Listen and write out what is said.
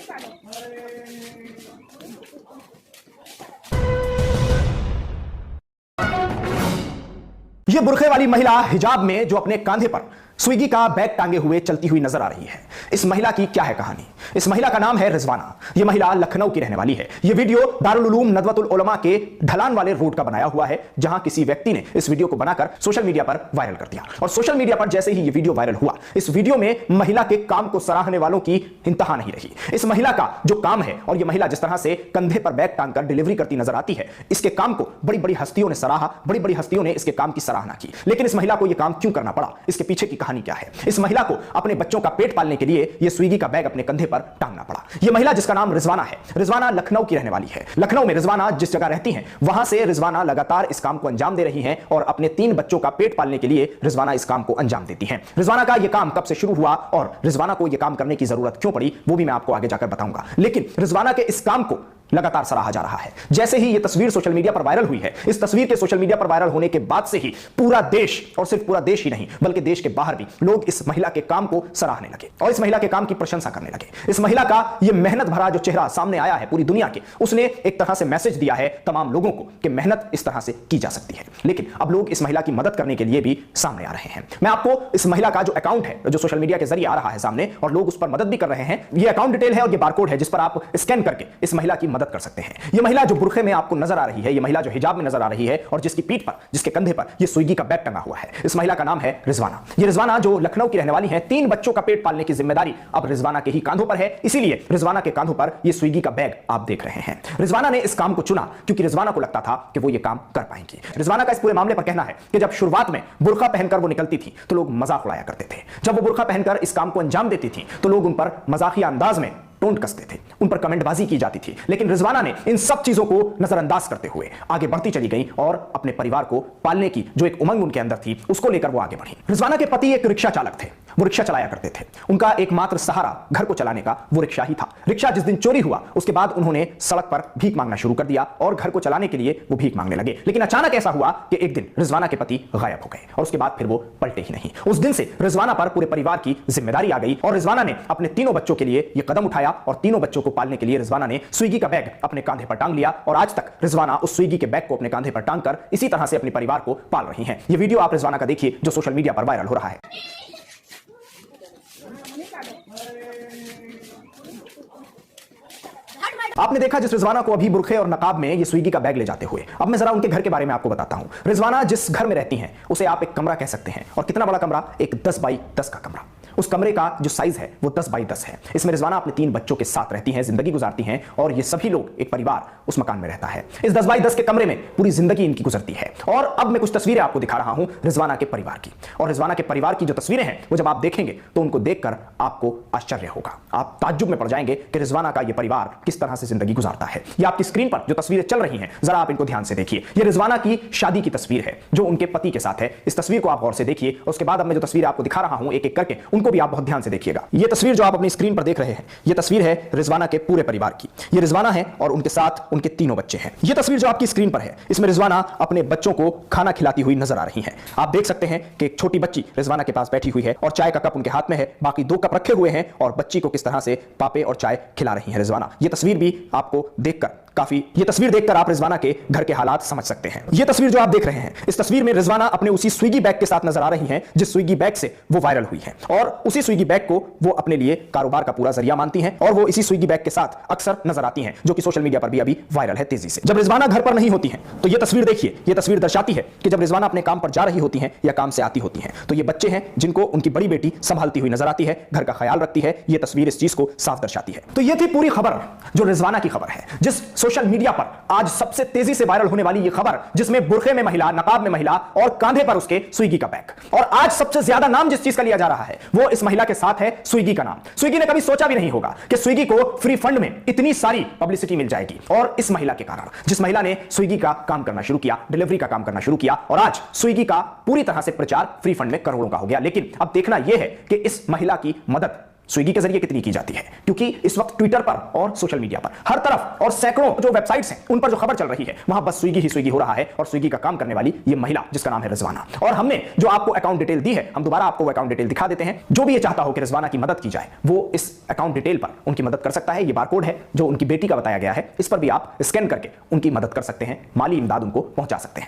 ये बुरखे वाली महिला हिजाब में जो अपने कंधे पर स्विगी का बैग टांगे हुए चलती हुई नजर आ रही है। इस महिला की क्या है कहानी? इस महिला का नाम है रिजवाना। यह महिला लखनऊ की रहने वाली है। यह वीडियो दारुल उलूम नदवतुल उलमा के ढलान वाले रोड का बनाया हुआ है, जहां किसी व्यक्ति ने इस वीडियो को बनाकर सोशल मीडिया पर वायरल कर दिया। और सोशल मीडिया पर जैसे ही यह वीडियो वायरल हुआ, इस वीडियो में महिला के काम को सराहने वालों की इंतहा नहीं रही। इस महिला का जो काम है और यह महिला जिस तरह से कंधे पर बैग टांगकर डिलीवरी करती नजर आती है, इसके काम को बड़ी बड़ी हस्तियों ने सराहा, बड़ी बड़ी हस्तियों ने इसके काम की सराहना की। लेकिन इस महिला को यह काम क्यों करना पड़ा? इसके पीछे की कहानी क्या है? इस महिला को अपने बच्चों का पेट पालने के लिए यह स्विगी का बैग अपने कंधे पर टांगना पड़ा। यह महिला जिसका नाम रिजवाना है, रिजवाना लखनऊ की रहने वाली है। लखनऊ में रिजवाना जिस जगह रहती हैं, वहां से रिजवाना लगातार इस काम को अंजाम दे रही हैं और अपने 3 बच्चों का पेट पालने के लिए रिजवाना इस काम को अंजाम देती हैं। रिजवाना का यह काम कब से शुरू हुआ और रिजवाना को यह काम करने की जरूरत क्यों पड़ी, वो भी मैं आपको आगे जाकर बताऊंगा। लेकिन रिजवाना के इस काम को लगातार सराहा जा रहा है। जैसे ही यह तस्वीर सोशल मीडिया पर वायरल हुई है, इस तस्वीर के सोशल मीडिया पर वायरल होने के बाद से ही पूरा देश, और सिर्फ पूरा देश ही नहीं बल्कि देश के बाहर भी लोग इस महिला के काम को सराहने लगे और इस महिला के काम की प्रशंसा करने लगे। इस महिला का यह मेहनत भरा जो चेहरा सामने आया है पूरी दुनिया के, उसने एक तरह से मैसेज दिया है तमाम लोगों को कि मेहनत इस तरह से की जा सकती है। लेकिन अब लोग इस महिला की मदद करने के लिए भी सामने आ रहे हैं। मैं आपको इस महिला का जो अकाउंट है, जो सोशल मीडिया के जरिए आ रहा है सामने और लोग उस पर मदद भी कर रहे हैं, यह अकाउंट डिटेल है और यह बारकोड है जिस पर आप स्कैन करके इस महिला की मदद कर सकते हैं। ये महिला जो बुरखे में आपको नजर आ रही है, ये महिला जो हिजाब में नजर आ रही है और जिसकी पीठ पर, जिसके कंधे पर ये स्विगी का बैग टंगा हुआ है, इस महिला का नाम है रिजवाना। ये रिजवाना जो लखनऊ की रहने वाली है, 3 बच्चों का पेट पालने की जिम्मेदारी अब रिजवाना के ही कांधों पर है। इसीलिए रिजवाना के कांधों पर ये स्विगी का बैग आप देख रहे हैं। रिजवाना ने इस काम को चुना क्योंकि रिजवाना को लगता था कि वो ये काम कर पाएंगी। रिजवाना का इस पूरे मामले पर कहना है कि जब शुरुआत में बुरखा पहनकर वो निकलती थी तो लोग मजाक उड़ाया करते थे। जब वो बुरखा पहनकर इस काम को अंजाम देती थी तो लोग उन पर मजाकिया अंदाज में टोंट कसते थे, उन पर कमेंटबाजी की जाती थी। लेकिन रिजवाना ने इन सब चीजों को नजरअंदाज करते हुए आगे बढ़ती चली गई और अपने परिवार को पालने की जो एक उमंग उनके अंदर थी, उसको लेकर वो आगे बढ़ी। रिजवाना के पति एक रिक्शा चालक थे, वो रिक्शा चलाया करते थे। उनका एकमात्र सहारा घर को चलाने का वो रिक्शा ही था। रिक्शा जिस दिन चोरी हुआ उसके बाद उन्होंने सड़क पर भीख मांगना शुरू कर दिया और घर को चलाने के लिए वो भीख मांगने लगे। लेकिन अचानक ऐसा हुआ कि एक दिन रिजवाना के पति गायब हो गए और उसके बाद फिर वो पलटे ही नहीं। उस दिन से रिजवाना पर पूरे परिवार की जिम्मेदारी आ गई और रिजवाना ने अपने 3 बच्चों के लिए यह कदम उठाया और 3 बच्चों को पालने के लिए रिजवाना ने स्विगी का बैग अपने कांधे पर टांग लिया और आज तक रिजवाना उस स्विगी के बैग को अपने कांधे पर टांगकर इसी तरह से अपने परिवार को पाल रही हैं। यह वीडियो आप रिजवाना का देखिए जो सोशल मीडिया पर वायरल हो रहा है। आपने देखा जिस रिजवाना को अभी बुरखे और नकाब में ये स्विगी का बैग ले जाते हुए। अब मैं जरा उनके घर के बारे में आपको बताता हूं। रिजवाना जिस घर में रहती हैं उसे आप एक कमरा कह सकते हैं। और कितना बड़ा कमरा? एक 10 बाई 10 का कमरा। उस कमरे का जो साइज है वो 10 बाई 10 है। इसमें रिजवाना अपने 3 बच्चों के साथ रहती हैं, जिंदगी गुजारती हैं और ये सभी लोग, एक परिवार उस मकान में रहता है। इस 10 बाई 10 के कमरे में पूरी जिंदगी इनकी गुजरती है। और अब मैं कुछ तस्वीरें आपको दिखा रहा हूं रिजवाना के परिवार की। और रिजवाना के परिवार की जो तस्वीरें हैं वो जब आप देखेंगे तो उनको देखकर आपको आश्चर्य होगा। आप ताज्जुब में पड़ जाएंगे कि रिजवाना का ये परिवार किस तरह से जिंदगी गुजारता है। ये आपकी स्क्रीन पर जो तस्वीरें चल रही हैं, जरा आप इनको ध्यान से देखिए। ये रिजवाना की शादी की तस्वीर है जो उनके पति के साथ है। इस तस्वीर को आप गौर से देखिए। उसके बाद अब मैं जो तस्वीर आपको दिखा रहा हूं एक एक करके, उनको भी आप बहुत ध्यान से देखिए। ये तस्वीर जो आप अपनी स्क्रीन पर देख रहे हैं, ये तस्वीर है रिजवाना के पूरे परिवार की। ये रिजवाना है और उनके साथ उनके 3 बच्चे हैं। ये तस्वीर जो आपकी स्क्रीन पर है, इसमें रिजवाना अपने बच्चों को खाना खिलाती हुई नजर आ रही हैं। आप देख सकते हैं कि एक छोटी बच्ची रिजवाना के पास बैठी हुई है और चाय का कप उनके हाथ में है। बाकी 2 कप रखे हुए हैं और बच्ची को किस तरह से पापे और चाय खिला रही है रिजवाना। ये तस्वीर भी आपको देखकर ये तस्वीर देखकर आप रिजवाना के घर के हालात समझ सकते हैं। ये तस्वीर जो आप देख रहे हैं, इस तस्वीर में रिजवाना अपने उसी स्विगी बैग के साथ नजर आ रही हैं जिस स्विगी बैग से वो वायरल हुई है और उसी स्विगी बैग को वो अपने लिए कारोबार का पूरा जरिया मानती हैं और वो इसी स्विगी बैग के साथ अक्सर नजर आती हैं, जो कि सोशल मीडिया पर भी अभी वायरल है तेजी से। जब रिजवाना घर पर नहीं होती हैं तो ये तस्वीर देखिए। ये तस्वीर दर्शाती है कि जब रिजवाना अपने काम पर जा रही होती हैं या काम से आती होती हैं तो ये बच्चे हैं जिनको उनकी बड़ी बेटी संभालती हुई नजर आती है, घर का ख्याल रखती है। ये तस्वीर इस चीज को साफ दर्शाती है। तो ये थी पूरी खबर जो रिजवाना की खबर है, जिस सोशल मीडिया पर आज सबसे तेजी से वायरल होने वाली ये खबर, जिसमें बुरखे में महिला, नकाब में महिला और कांधे पर उसके स्विगी का बैग। और आज सबसे ज्यादा नाम जिस चीज का लिया जा रहा है वो इस महिला के साथ है स्विगी का नाम। स्विगी ने कभी सोचा भी नहीं होगा कि स्विगी को फ्री फंड में इतनी सारी पब्लिसिटी मिल जाएगी और इस महिला के कारण, जिस महिला ने स्विगी का काम करना शुरू किया, डिलीवरी का काम करना शुरू किया और आज स्विगी का पूरी तरह से प्रचार फ्री फंड में करोड़ों का हो गया। लेकिन अब देखना यह है कि इस महिला की मदद स्विगी के जरिए कितनी की जाती है, क्योंकि इस वक्त ट्विटर पर और सोशल मीडिया पर हर तरफ और सैकड़ों जो वेबसाइट्स हैं उन पर जो खबर चल रही है वहां बस स्विगी ही स्विगी हो रहा है और स्विगी का काम करने वाली ये महिला जिसका नाम है रिजवाना। और हमने जो आपको अकाउंट डिटेल दी है, हम दोबारा आपको वो अकाउंट डिटेल दिखा देते हैं। जो भी ये चाहता हो कि रिजवाना की मदद की जाए वो इस अकाउंट डिटेल पर उनकी मदद कर सकता है। ये बारकोड है जो उनकी बेटी का बताया गया है, इस पर भी आप स्कैन करके उनकी मदद कर सकते हैं, माली इमदाद उनको पहुंचा सकते हैं।